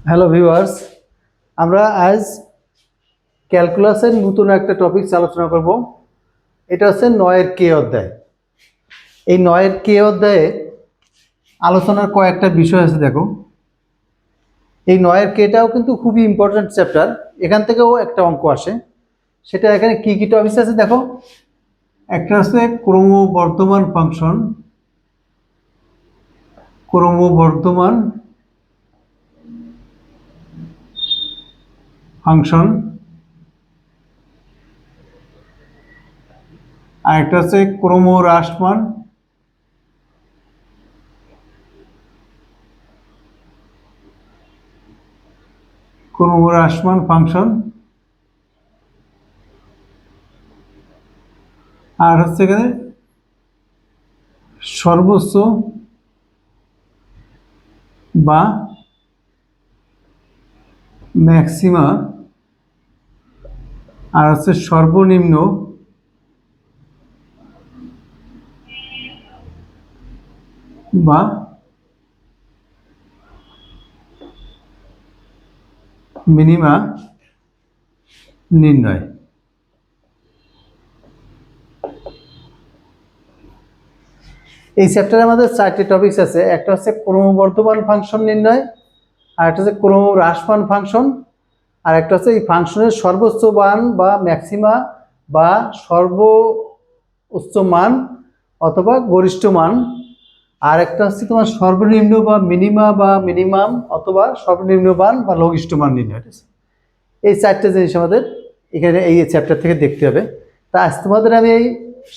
Hello viewers, আমরা আজ ক্যালকুলাসের নতুন একটা টপিক আলোচনা করব। এটা হচ্ছে 9-এর কে অধ্যায়। এই 9-এর কে অধ্যায়ে আলোচনার কয়েকটা বিষয় আছে। দেখো, এই 9-এর কেটাও কিন্তু খুবই ইম্পর্ট্যান্ট চ্যাপ্টার। এখান থেকেও একটা অঙ্ক আসে। সেটা এখানে কি কি টপিক আছে দেখো। একটা আছে ক্রমবর্ধমান ফাংশন, ক্রমবর্ধমান ফাংশন। আর একটা হচ্ছে ক্রমহ্রাসমান, ক্রমহ্রাসমান ফাংশন। আর হচ্ছে এখানে সর্বোচ্চ বা ম্যাক্সিমা, আর হচ্ছে সর্বনিম্ন বা মিনিমা নির্ণয়। এই চ্যাপ্টারে আমাদের 4টি টপিকস আছে। একটা হচ্ছে ক্রমবর্ধমান ফাংশন নির্ণয়, আর একটা হচ্ছে ক্রমহ্রাসমান ফাংশন, আর একটা হচ্ছে এই ফাংশনের সর্বোচ্চ মান বা ম্যাক্সিমা বা সর্বোচ্চ মান অথবা গরিষ্ঠ মান, আর একটা হচ্ছে তোমার সর্বনিম্ন বা মিনিমা বা মিনিমাম অথবা সর্বনিম্ন মান বা লঘিষ্ঠ মান নির্ণয়। এই 4টে জিনিস আমাদের এখানে এই চ্যাপ্টার থেকে দেখতে হবে। তা আজ তোমাদের আমি এই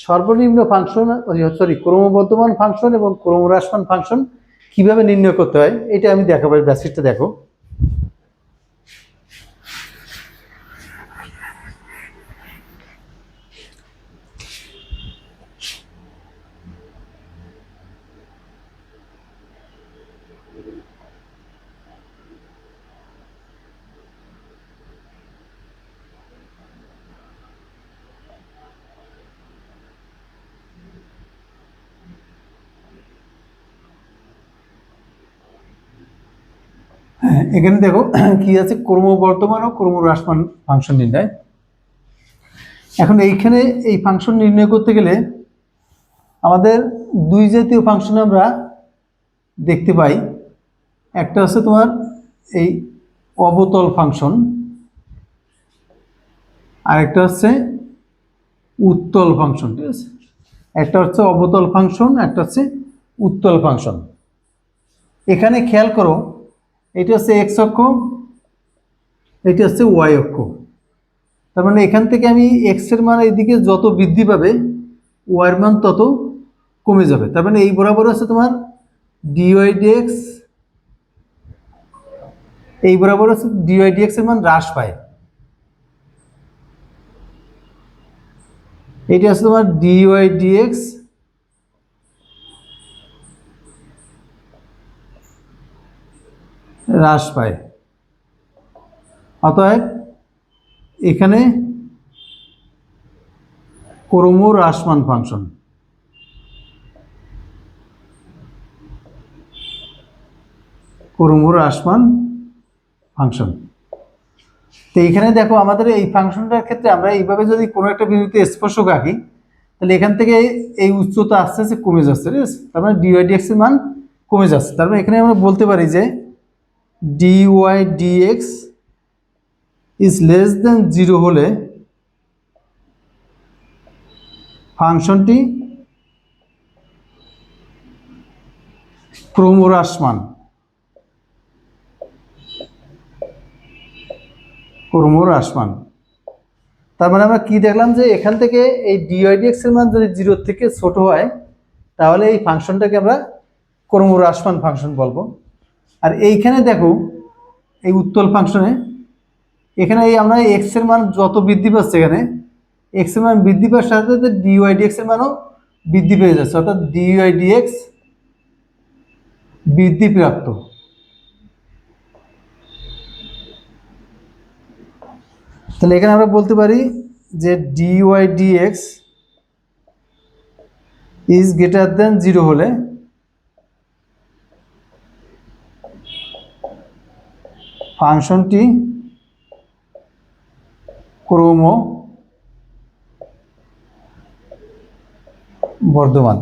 সর্বনিম্ন ফাংশন, ক্রমবর্ধমান ফাংশন এবং ক্রমহ্রাসমান ফাংশন কিভাবে নির্ণয় করতে হয় এটা আমি দেখাবো। বেসিকটা দেখো। এখানে দেখো কি আছে, ক্রমবর্ধমান ও ক্রমহ্রাসমান ফাংশন নির্ণয়। এখন এইখানে এই ফাংশন নির্ণয় করতে গেলে আমাদের দুই জাতীয় ফাংশন আমরা দেখতে পাই। একটা হচ্ছে তোমার এই অবতল ফাংশন, আর একটা হচ্ছে উত্তল ফাংশন। ঠিক আছে, একটা হচ্ছে অবতল ফাংশন, একটা হচ্ছে উত্তল ফাংশন। এখানে খেয়াল করো, এটা হচ্ছে এক্স অক্ষ, এটা হচ্ছে ওয়াই অক্ষ। তার মানে এখান থেকে আমি এক্স এর মান এইদিকে যত বৃদ্ধি পাবে ওয়াই এর মান তত কমে যাবে। তার মানে এই বরাবর হচ্ছে তোমার ডিওয়াই ডিএক্স, এই বরাবর হচ্ছে ডিওয়াই ডিএক্স এর মান হ্রাস পায়। এটা হচ্ছে তোমার ডিওয়াই ডিএক্স হ্রাস পায়। অতএব এখানে ক্রমহ্রাসমান ফাংশন, ক্রমহ্রাসমান ফাংশন। তো এখানে দেখো আমাদের এই ফাংশনটার ক্ষেত্রে আমরা এইভাবে যদি কোনো একটা বিন্দুতে স্পর্শক আঁকি, তাহলে এখান থেকে এই উচ্চতা আস্তে আস্তে কমে যাচ্ছে। ঠিক আছে, তার মানে ডিওয়াই ডিএক্স এর মান কমে যাচ্ছে। তার মানে এখানে আমরা বলতে পারি যে dy dx is less than 0 হলে ফাংশনটি ক্রমহ্রাসমান, ক্রমহ্রাসমান। তার মানে আমরা কি দেখলাম যে এখান থেকে এই ডিওয়াই ডিএক্স এর মান যদি 0 থেকে ছোট হয় তাহলে এই ফাংশনটাকে আমরা ক্রমহ্রাসমান ফাংশন বলবো। আর এইখানে দেখো এই উত্তল ফাংশনে এখানে এই আমরা এক্স এর মান যত বৃদ্ধি পাচ্ছে, এখানে এক্স এর মান বৃদ্ধি পাওয়ার সাথে সাথে ডিওয়াই ডিএক্স এর মানও বৃদ্ধি পেয়ে যাচ্ছে, অর্থাৎ ডিওয়াই ডিএক্স বৃদ্ধিপ্রাপ্ত। তাহলে এখানে আমরা বলতে পারি যে dy dx is greater than 0 হলে ফাংশনটি ক্রমবর্ধমান।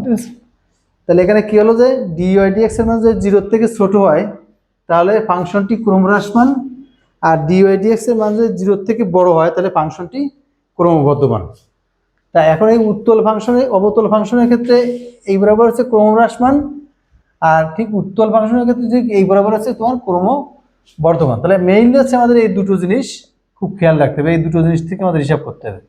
ঠিক আছে, তাহলে এখানে কি হলো যে ডিওয়াই ডিএক্স এর মান যদি 0 থেকে ছোট হয় তাহলে ফাংশনটি ক্রমহ্রাসমান, আর ডিওয়াই ডিএক্স এর মান যদি 0 থেকে বড় হয় তাহলে ফাংশনটি ক্রমবর্ধমান। তা এখন এই উত্তল ফাংশনে অবতল ফাংশনের ক্ষেত্রে এই বরাবর হচ্ছে ক্রমহ্রাসমান, আর ঠিক উত্তল ফাংশনের ক্ষেত্রে ঠিক এই বরাবর হচ্ছে তোমার ক্রমবর্ধমান। তাহলে মেইনলি হচ্ছে আমাদের এই দুটো জিনিস খুব খেয়াল রাখতে হবে, এই দুটো জিনিস থেকে আমাদের হিসাব করতে হবে।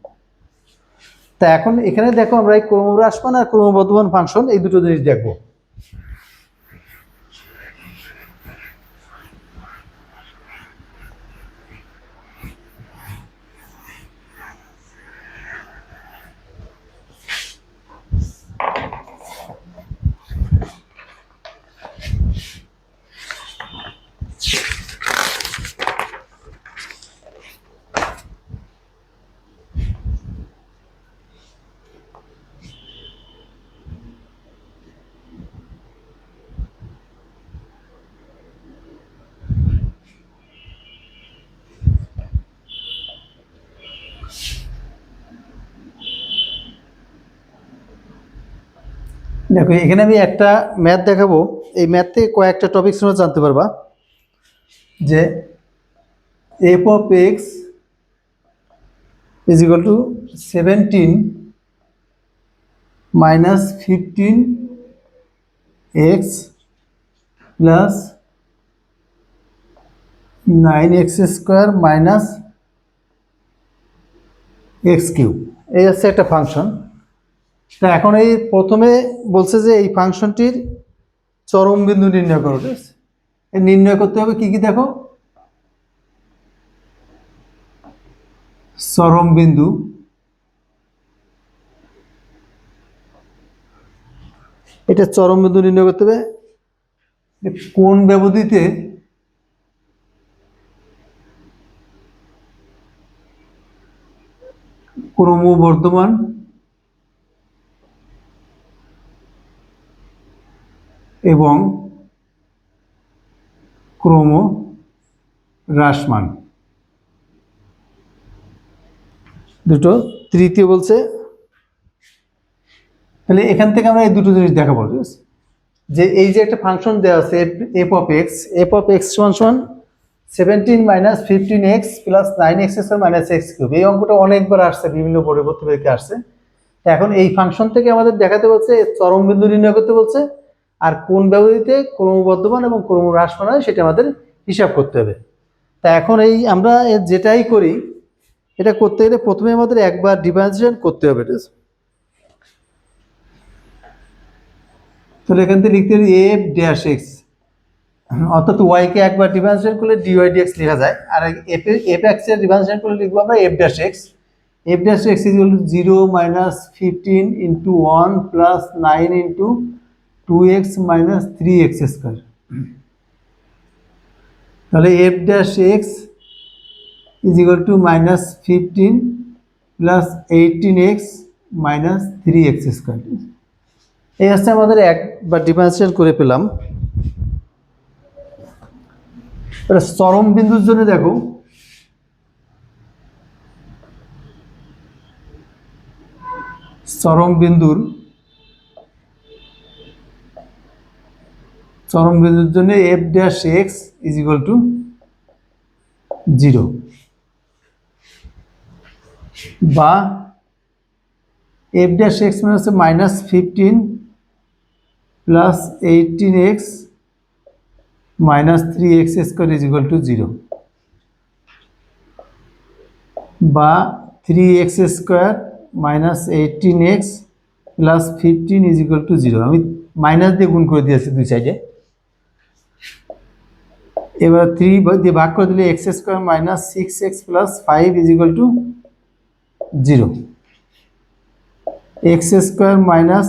তা এখন এখানে দেখো আমরা এই ক্রমহ্রাসমান আর ক্রমবর্ধমান ফাংশন এই দুটো জিনিস দেখবো। দেখো এখানে আমি একটা ম্যাথ দেখাবো, এই ম্যাথ থেকে কয়েকটা টপিক তোমরা জানতে পারবা। যে F of x is equal two 17 minus 15 x plus 9x square minus x cube, এই হচ্ছে একটা ফাংশন। তা এখন এই প্রথমে বলছে যে এই ফাংশনটির চরম বিন্দু নির্ণয় করো। ঠিক আছে, এই নির্ণয় করতে হবে কি কি দেখো, চরম বিন্দু, এটা চরম বিন্দু নির্ণয় করতে হবে কোন ব্যবধিতে ক্রমবর্ধমান এবং ক্রমহ্রাসমান দুটো। তৃতীয় বলছে, তাহলে এখান থেকে আমরা এই দুটো জিনিস দেখাবো। ঠিক আছে, যে এই যে একটা ফাংশন দেওয়া আছে এফ অফ এক্স সমান 17 minus 15x plus 9x square minus x cube, এই অঙ্কটা অনেকবার আসছে, বিভিন্ন পরবর্তী পরীক্ষা আসছে। এখন এই ফাংশন থেকে আমাদের দেখাতে বলছে চরম বিন্দু নির্ণয় করতে বলছে, আর কোন ব্যবধিতে ক্রমবর্ধমান এবং ক্রমহ্রাসমান হয় সেটা আমাদের হিসাব করতে হবে। তা এখন এই আমরা যেটাই করি এটা করতে গেলে প্রথমে আমাদের একবার ডিফারেন্সিয়েশন করতে হবে। ঠিক আছে, তাহলে এখান থেকে লিখতে হবে এফ ড্যাশ এক্স, অর্থাৎ ওয়াইকে একবার ডিফারেন্সিয়েট করলে ডিওয়াই ডিএক্স লেখা যায়, আর এফ এক্স এর ডিফারেন্সিয়েট করলে লিখবো আমরা f dash x. F dash x is equal to 0 minus 15 into 1 plus 9 into 2x minus 3x square. তাহলে f dash x is equal to minus 15 plus 18x minus 3x square. এই হচ্ছে আমাদের একবার differentiate করে পেলাম। চরম বিন্দুর জন্য দেখো চরম বিন্দুর জন্য F dash x is equal to 0, বা এফ ড্যাশ এক্স মানে হচ্ছে minus 15 plus 18x minus 3x square is equal to 0, বা 3x square minus 18x plus 15 is equal to 0। আমি মাইনাস দিয়ে গুণ করে দিয়েছি দুই সাইডে। এবার 3 দিয়ে ভাগ করে দিলে x square minus 6x plus 5 is equal to 0, x square minus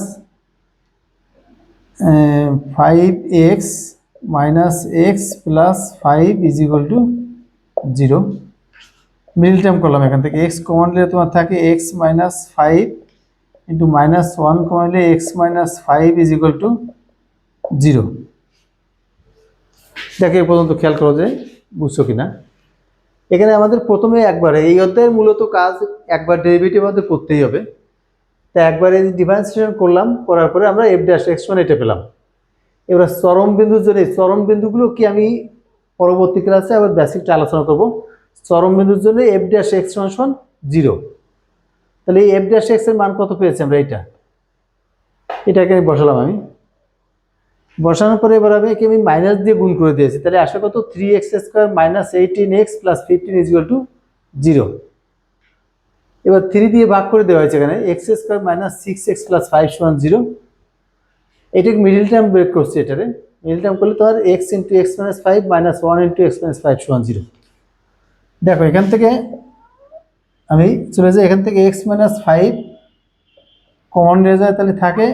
5x minus x plus 5 is equal to 0। Middle term করলাম, এখান থেকে এক্স কমন নিলে তোমার থাকে x minus 5 into minus 1 common নিলে x minus 5 is equal to 0। দেখে এ পর্যন্ত খেয়াল করো যে বুঝছো কিনা। এখানে আমাদের প্রথমে একবারে এই অধ্যায়ের মূলত কাজ একবার ডেরিভেটিভ আমাদের করতেই হবে। তো একবারে ডিফারেন্সিয়েশন করলাম, করার পরে আমরা এফ ড্যাশ এক্স ওয়ান এটা পেলাম। এবার চরম বিন্দুর জন্য এই চরম বিন্দুগুলো কি আমি পরবর্তী ক্লাসে আবার বেসিকটা আলোচনা করব। চরম বিন্দুর জন্য এফ ড্যাশ এক্স সমান 0। তাহলে এই এফ ড্যাশ এক্স এর মান কত পেয়েছি আমরা, এটাকে আমি বসালাম। আমি বসানোর পরে এবার আমি মাইনাস দিয়ে গুণ করে দিয়েছি, তাহলে আসে কত 3x² minus 18x plus 15 is equal to 0। এবার 3 দিয়ে ভাগ করে দেওয়া হয়েছে, এখানে x² মাইনাস 6x প্লাস 5 সমান 0। এটাকে মিডিল টার্ম বের করছি, এটারে মিডিল টার্ম করলে তোমার x into x minus 5 minus 1 into x minus 5 সমান 0। দেখো এখান থেকে আমি চলে যাই, এখান থেকে x মাইনাস 5 কমন নিয়ে যায়, তাহলে থাকে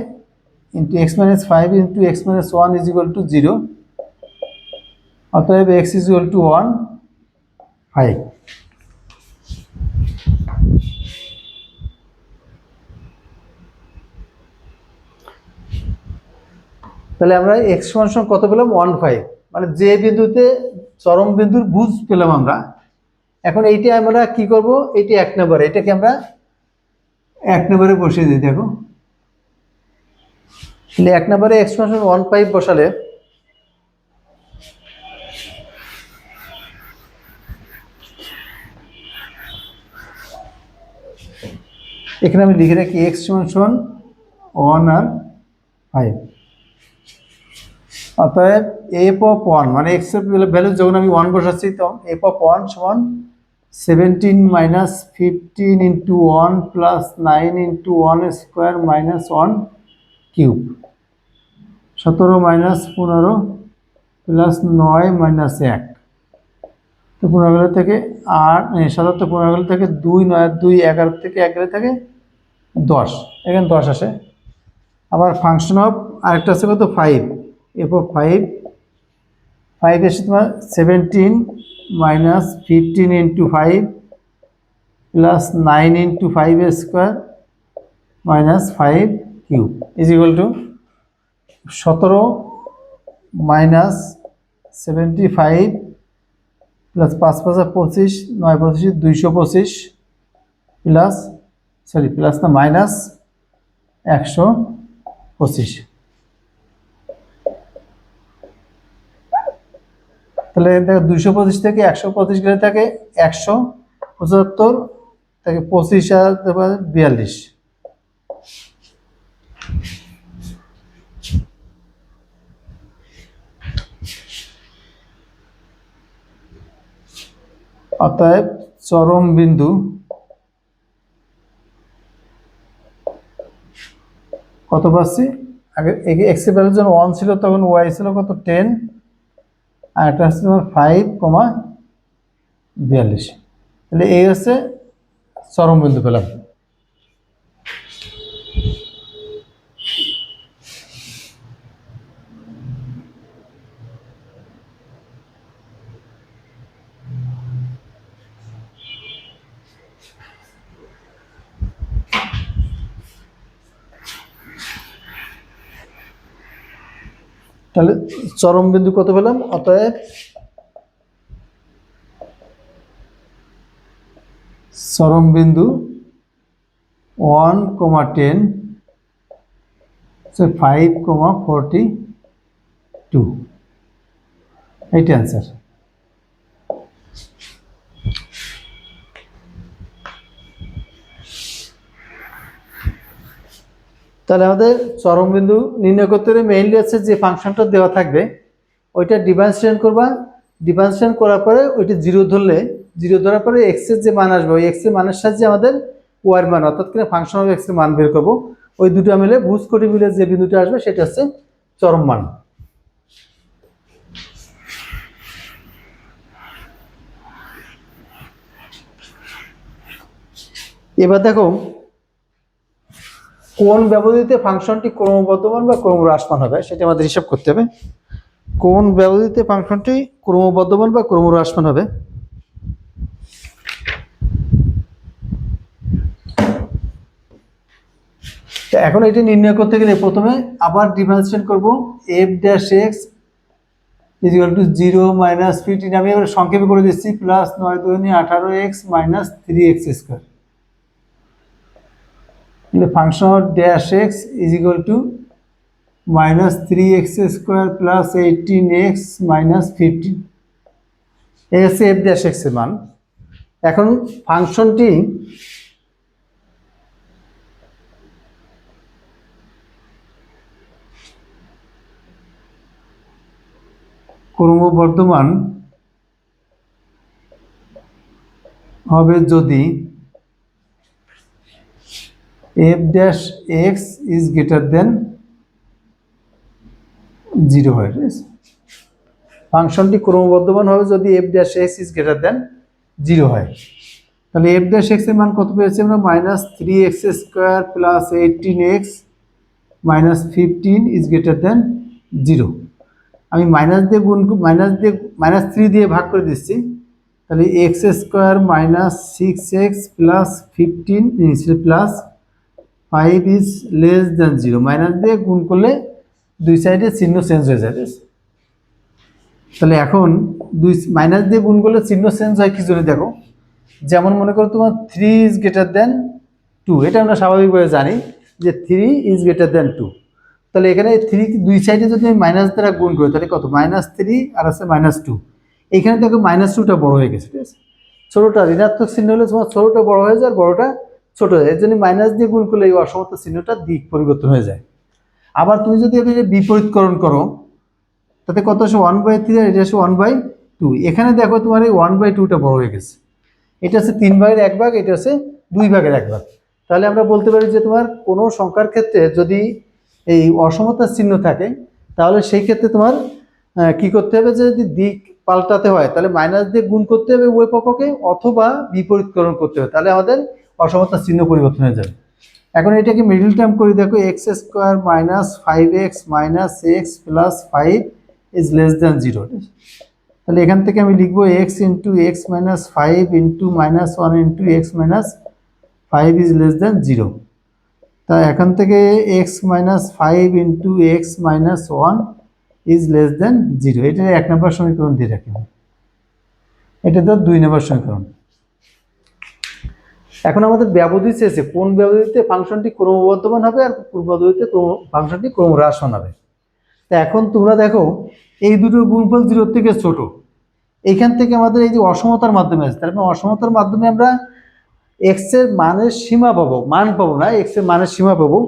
into x minus 5 into x minus 1 is equal to 0। অতএব x ইজ ইকুয়াল টু 1 5। তাহলে আমরা x সমান কত পেলাম 1 5, মানে যে বিন্দুতে চরম বিন্দুর ভুজ পেলাম আমরা। এখন এইটা আমরা কি করব, এইটা 1 নম্বরে, এটাকে আমরা 1 নম্বরে বসিয়ে দিই। দেখো তাহলে 1 নম্বরে x সমান 1 5 বসালে এখানে আমি লিখে রাখি x সমান 1 আর 5। অতএব এফ অফ 1 মানে x এর ভ্যালু যখন আমি 1 বসাচ্ছি, তখন এফ অফ 1 সমান 17 minus 15 into 1 plus 9 into 1 square minus 1 cube, 17 minus 15 plus 9 minus 1। তো 15 গেলে থেকে 8, 17 তো 15 গেলে থেকে 2, 9 2 11 থেকে 1 গেলে থেকে 10, এখানে 10 আসে। আবার ফাংশন অফ আরেকটা আছে কত 5, এফ অফ 5 এসে তোমার 17 minus 15 into 5 plus 9 into 5 square minus 5 cube is equal two 17 minus 75 plus 5 5 25, 9 25 225 plus plus না মাইনাস 125। তাহলে দেখো 225 থেকে 125 গেলে থাকে 175 থেকে 25 আর 42। অতএব চরম বিন্দু কত পাচ্ছি, আগে এক্স এর ভ্যালু যখন 1 ছিল তখন ওয়াই ছিল কত 10, আর এটা হচ্ছে 5,42। তাহলে এই হচ্ছে চরম বিন্দু পেলাম। তাহলে চরম বিন্দু কত পেলাম, অতএব চরম বিন্দু 1,10 5,42, এইটা অ্যান্সার। তাহলে আমাদের চরম বিন্দু নির্ণয় করতে হলে মেইনলি হচ্ছে যে ফাংশনটা দেওয়া থাকবে ওইটা ডিফারেন্সিয়েশন করবা। ডিফারেন্সিয়েশন করার পরে ওইটা 0 ধরলে, 0 ধরার পরে এক্স এর যে মান আসবে ওই এক্স এর মানের সাহায্যে আমাদের ওয়াই এর মান অর্থাৎ কিনা ফাংশন অফ এক্স এর মান বের করবো। ওই দুটো মিলে ভুজ কোটি মিলে যে বিন্দুটা আসবে সেটা হচ্ছে চরম মান। এবার দেখো কোন ব্যবধিতে ফাংশনটি ক্রমবর্ধমান বা ক্রমহ্রাসমান হবে সেটা আমাদের হিসাব করতে হবে। কোন ব্যবধিতে ফাংশনটি ক্রমবর্ধমান বা ক্রমহ্রাসমান হবে। এখন এটি নির্ণয় করতে গেলে প্রথমে আবার ডিফারেন্সিয়েট করব F dash x is equal to 0 minus 15, আমি এবার সংক্ষেপে করে দিচ্ছি, প্লাস 9 দুগুণে 18x মাইনাস 3x স্কোয়ার, তাহলে function of dash x is equal to minus 3x square plus 18x minus 15, এই হচ্ছে এফ ড্যাশ এক্স এর মান। এখন ফাংশনটি ক্রমবর্ধমান হবে যদি F dash x is greater than 0 হয়। ফাংশনটি ক্রমবর্ধমান হবে যদি F dash x is greater than 0 হয়। তাহলে এফ ড্যাশ এক্স এর মান কত পেয়েছি আমরা? Minus 3x square plus 18x minus 15 is greater than 0। আমি মাইনাস দিয়ে মাইনাস 3 দিয়ে ভাগ করে দিচ্ছি, তাহলে x square minus 6x plus 15 plus 5 is less than 0। Minus দিয়ে গুণ করলে দুই সাইডে চিহ্ন চেঞ্জ হয়ে যায়। তাহলে এখন মাইনাস দিয়ে গুণ করলে চিহ্ন চেঞ্জ হয় কি জন্য দেখো, যেমন মনে করো তোমার 3 ইজ গ্রেটার দেন 2, এটা আমরা স্বাভাবিকভাবে জানি যে 3 ইজ গ্রেটার দেন 2। তাহলে এখানে 3 দুই সাইডে যদি আমি মাইনাস দ্বারা গুণ করি তাহলে কত? মাইনাস 3 আর আছে মাইনাস 2। এইখানে দেখো মাইনাস 2টা বড় হয়ে গেছে, ঠিক আছে? ছোটোটা ঋণাত্মক চিহ্ন হলে তোমার ছোটোটা বড় হয়ে যায় আর বড়টা ছোট হয়ে যায়, এর জন্য মাইনাস দিয়ে গুণ করলে এই অসমতা চিহ্নটা দিক পরিবর্তন হয়ে যায়। আবার তুমি যদি এখানে বিপরীতকরণ করো তাতে কত আসে? 1/3 আর এটা আসে 1/2। এখানে দেখো তোমার এই 1/2টা বড় হয়ে গেছে, এটা হচ্ছে 3 ভাগের 1 ভাগ, এটা হচ্ছে 2 ভাগের 1 ভাগ। তাহলে আমরা বলতে পারি যে তোমার কোনো সংখ্যার ক্ষেত্রে যদি এই অসমতার চিহ্ন থাকে তাহলে সেই ক্ষেত্রে তোমার কি করতে হবে, যে যদি দিক পাল্টাতে হয় তাহলে মাইনাস দিয়ে গুণ করতে হবে উভয় পক্ষকে, অথবা বিপরীতকরণ করতে হবে, তাহলে আমাদের অসমতার চিহ্ন পরিবর্তন হয়ে যাবে। এখন এটাকে মিডল টার্ম করে দেখো, x square minus 5x minus x plus 5 is less than 0। তাহলে এখান থেকে আমি লিখবো x into x minus 5 into minus 1 into x minus 5 is less than 0। তা এখান থেকে x minus 5 into x minus 1 is less than 0, এটা 1 নম্বর সমীকরণ দিয়ে রাখি। এটা তো 2 নম্বর সমীকরণ। এখন আমাদের ব্যবধি চেয়েছে কোন ব্যবধিতে ফাংশনটি ক্রমবর্ধমান হবে আর কোন ব্যবধিতে ফাংশনটি ক্রমহ্রাসমান হবে। তা এখন তোমরা দেখো এই দুটো গুণফল 0 থেকে ছোট, এইখান থেকে আমাদের এই যে অসমতার মাধ্যমে আছে, তার মানে অসমতার মাধ্যমে আমরা এক্স এর মানের সীমা পাবো, মান পাবো না, এক্স এর মানের সীমা পাবো।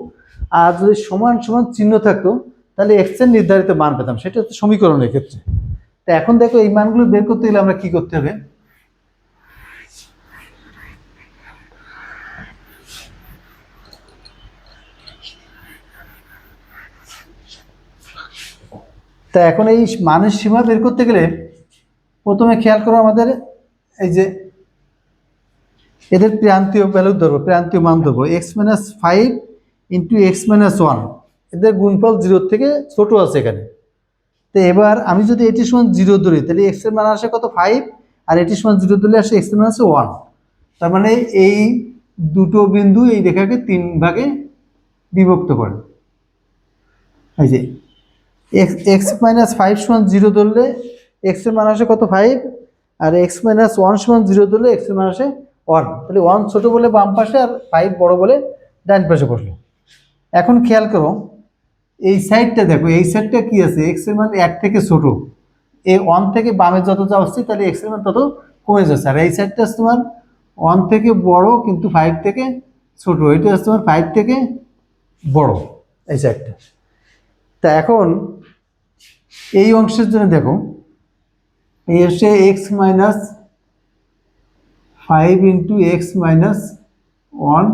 আর যদি সমান সমান চিহ্ন থাকতো তাহলে এক্স এর নির্ধারিত মান পেতাম, সেটা হচ্ছে সমীকরণের ক্ষেত্রে। তা এখন দেখো এই মানগুলো বের করতে গেলে আমরা কি করতে হবে? তা এখন এই মানের সীমা বের করতে গেলে প্রথমে খেয়াল করো আমাদের এই যে এদের প্রান্তীয় ভ্যালু ধরবো, প্রান্তীয় মান ধরবো, x minus 5 into x minus 1, এদের গুণফল 0 থেকে ছোট আছে এখানে। তো এবার আমি যদি এটির সমান 0 ধরি তাহলে এক্স এর মান আসে কত? 5, আর এটির সমান 0 ধরলে আসে এক্স এর মান আসে 1। তার মানে এই দুটো বিন্দু এই রেখাকে 3 ভাগে বিভক্ত করে। এই যে এক্স মাইনাস 5 সমান 0 ধরলে এক্স এর মান আসে কত? 5, আর এক্স মাইনাস 1 সমান 0 ধরলে এক্স এর মান আসে 1। তাহলে 1 ছোট বলে বাম পাশে আর 5 বড় বলে ডান পাশে বসলো। এখন খেয়াল করো এই সাইডটা দেখো, এই সাইডটা কি আছে? এক্স এর মান 1 থেকে ছোট, এই 1 থেকে বামে যত যাচ্ছে তাহলে এক্স এর মান তত কমে যাচ্ছে। আর এই সাইডটা তোমার 1 থেকে বড় কিন্তু 5 থেকে ছোট, এটা হচ্ছে তোমার 5 থেকে বড় এই সাইডটা। তা এখন এই অংশের জন্য দেখো এই হচ্ছে x minus 5 into x minus 1,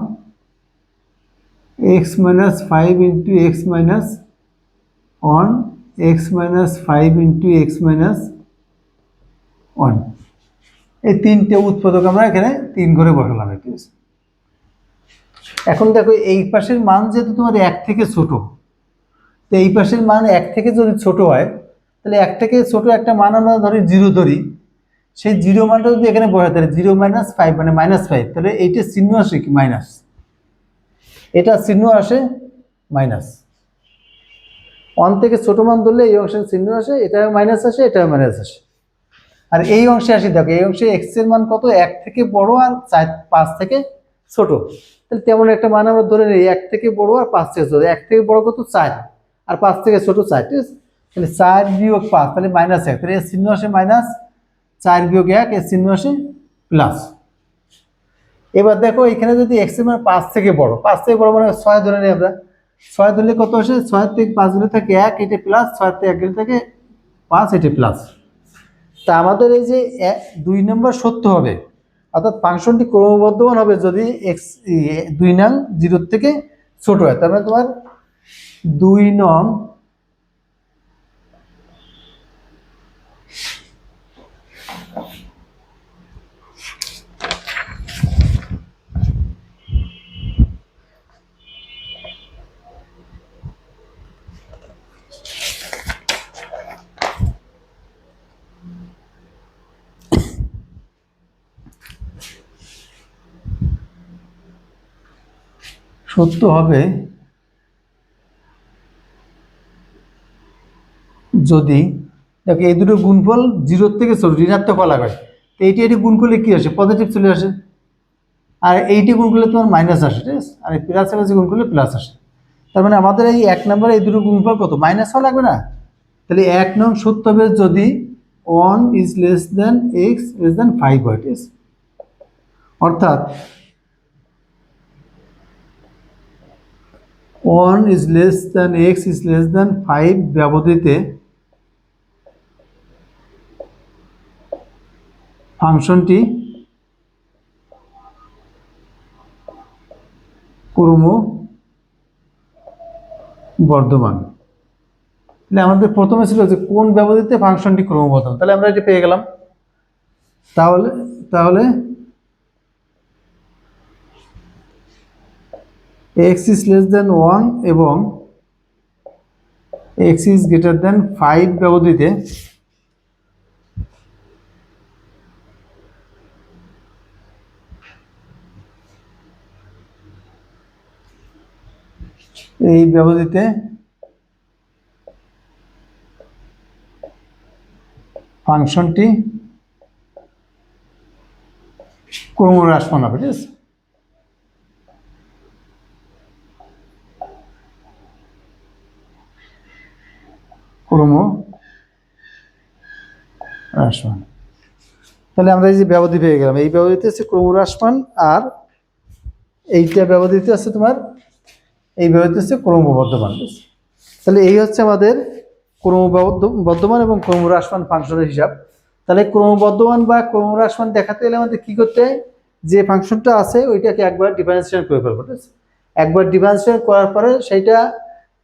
x minus 5 into x minus 1, x minus 5 into x minus 1, এই তিনটে উৎপাদক আমরা এখানে 3 ঘরে বসালাম। ঠিক আছে, এখন দেখো এই পাশের মান যেহেতু তোমার 1 থেকে ছোট, তো এই পাশের মান 1 থেকে যদি ছোট হয় তাহলে 1 থেকে ছোট একটা মান আমরা ধরি 0 ধরি, সেই 0 মানটা যদি এখানে বসাই তাহলে 0 মাইনাস 5 মানে -5, তাহলে এইটা চিহ্ন আসে কি? মাইনাস, এটা চিহ্ন আসে মাইনাস। ওয়ান থেকে ছোট মান ধরলে এই অংশের চিহ্ন আসে, এটাও মাইনাস আসে, এটাও মাইনাস আসে। আর এই অংশে আসি, দেখো এই অংশে এক্স এর মান কত, 1 থেকে বড় আর 5 থেকে ছোট। তাহলে তেমন একটা মান আমরা ধরে নিই 1 থেকে বড় আর 5 থেকে ছোট। 1 থেকে বড় কত 4 আর 5 থেকে ছোট 4, ঠিক আছে? তাহলে 4 বিয়োগ 5 তাহলে -1, তাহলে এর চিহ্ন আসে মাইনাস, 4 বিয়োগ 1 এর চিহ্ন আসে প্লাস। এবার দেখো এখানে যদি এক্স এর মান 5 থেকে বড়, 5 থেকে বড় মানে 6 ধরে নিই আমরা। 6 ধরলে কত আসে, 6 থেকে 5 গেলে থাকে 1, এটা প্লাস, 6 থেকে 1 গেলে থাকে 5, এটা প্লাস। তা আমাদের এই যে 2 নম্বর সত্য হবে, অর্থাৎ ফাংশনটি ক্রমবর্ধমান হবে যদি এক্স 2 নং 0 থেকে ছোট হয়। তার মানে তোমার 2 নং সত্য হবে যদি, দেখো এই দুটো গুণফল 0 থেকে ছোট, ঋণাত্মক হওয়া লাগে। তো এটি গুণ করলে কি আসে, পজিটিভ চলে আসে। আর এইটি গুণ করলে তোমার মাইনাস আসে, ঠিক আছে? আর এই প্লাসের কাছে গুণ করলে প্লাস আসে। তার মানে আমাদের এই 1 নম্বরে এই দুটো গুণফল কত, মাইনাস হওয়া লাগবে না? তাহলে 1 নং সত্য হবে যদি 1 is less then x less than 5 হয়, ঠিক আছে? অর্থাৎ 1 is less then x is less দেন 5 ব্যবধিতে ফাংশনটি ক্রমবর্ধমান। তাহলে আমাদের প্রথমে ছিল যে কোন ব্যবধিতে ফাংশনটি ক্রমবর্ধমান, তাহলে আমরা এটা পেয়ে গেলাম। তাহলে তাহলে x is less than 1 এবং x is greater than 5 ব্যবধিতে এই ব্যবধিতে ফাংশনটি ক্রমহ্রাসমান হবে, ঠিক আছে? ক্রমহ্রাসমান। তাহলে আমরা এই যে ব্যবধি পেয়ে গেলাম, এই ব্যবধিতে হচ্ছে ক্রমহ্রাসমান, আর এইটা ব্যবধিতে আছে তোমার, এই ব্যবধিতে হচ্ছে ক্রমবর্ধমান। তাহলে এই হচ্ছে আমাদের ক্রমবর্ধমান এবং ক্রমহ্রাসমান ফাংশনের হিসাব। তাহলে ক্রমবর্ধমান বা ক্রমহ্রাসমান দেখাতে গেলে আমাদের কি করতে হয়, যে ফাংশনটা আছে ওইটাকে একবার ডিফারেন্সিয়েট করে ফেলবো, ঠিক আছে? একবার ডিফারেন্সিয়েট করার পরে সেইটা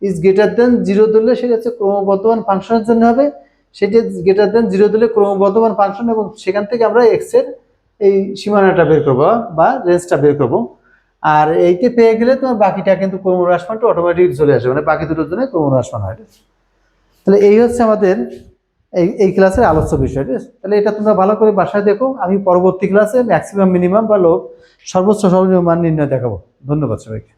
ইজ গ্রেটার দেন 0 ধরলে সেটা হচ্ছে ক্রমবর্ধমান ফাংশনের জন্য হবে, সেটা গ্রেটার দেন 0 দিলে ক্রমবর্ধমান ফাংশন, এবং সেখান থেকে আমরা এক্স এর এই সীমানাটা বের করবো বা রেঞ্জটা বের করবো। আর এইটা পেয়ে গেলে তোমার বাকিটা কিন্তু ক্রমহ্রাসমানটা অটোমেটিক চলে আসবে, মানে বাকি দুটোর জন্য ক্রমহ্রাসমান হয়। তাহলে এই হচ্ছে আমাদের এই ক্লাসের আলোচ্য বিষয়, ঠিক আছে? তাহলে এটা তোমরা ভালো করে বাসায় দেখো, আমি পরবর্তী ক্লাসে ম্যাক্সিমাম মিনিমাম বা সর্বোচ্চ সর্বনিম্ন মান নির্ণয় দেখাবো। ধন্যবাদ সবাইকে।